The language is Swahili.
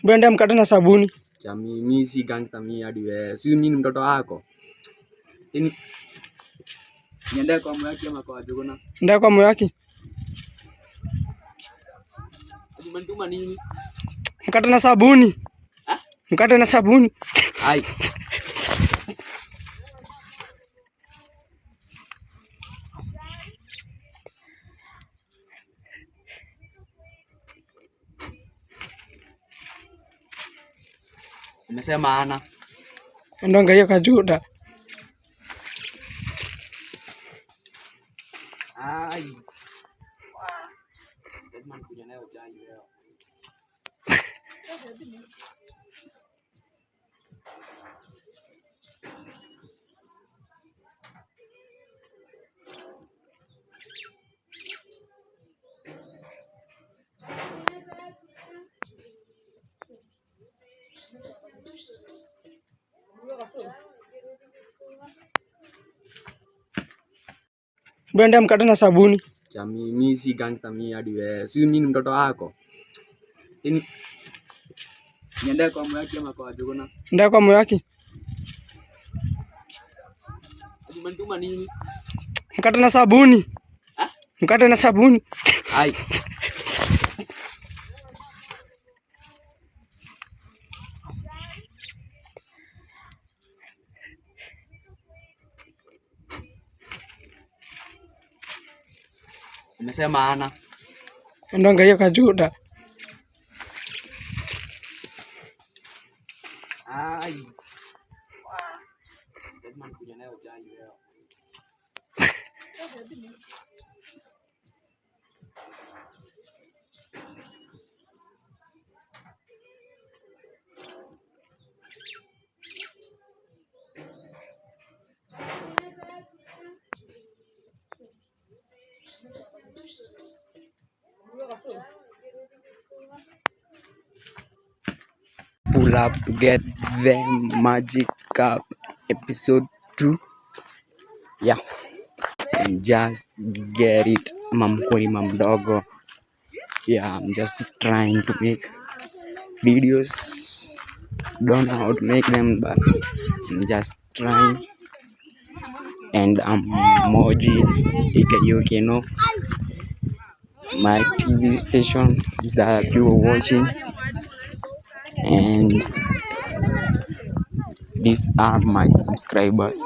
Brenda mkate na sabuni. Chami mimi si gangster mimi hadi wewe. Si mimi ni mtoto wako. Niende kwa mwaki ama kwa Jogona? Ndio kwa mwaki. Umenituma nini? Mkate na sabuni. Mkate na sabuni. Ai. Umesema ana. Ndio angalia kwa Juda. Ai. Lazima nikuja nayo chai leo. Brenda mkate na sabuni. Chami mimi si gangster mimi hadi wewe. Si mimi ni mtoto wako. Niende kwa mwaki ama kwa Jogona? Ndio kwa mwaki. Umenituma nini? Mkate na sabuni. Mkate na sabuni. Ai. Umesema ana. Ndio angalia kwa Juda. Ai. Lazima nikuja nayo chai leo. Pull up to get the magic cup episode 2. Yeah, and just get it. Mamkoni mamdogo. Yeah, I'm just trying to make videos. Don't know how to make them, but I'm just trying. And I'm Moji, you know, my TV station is that you are watching. And these are my subscribers.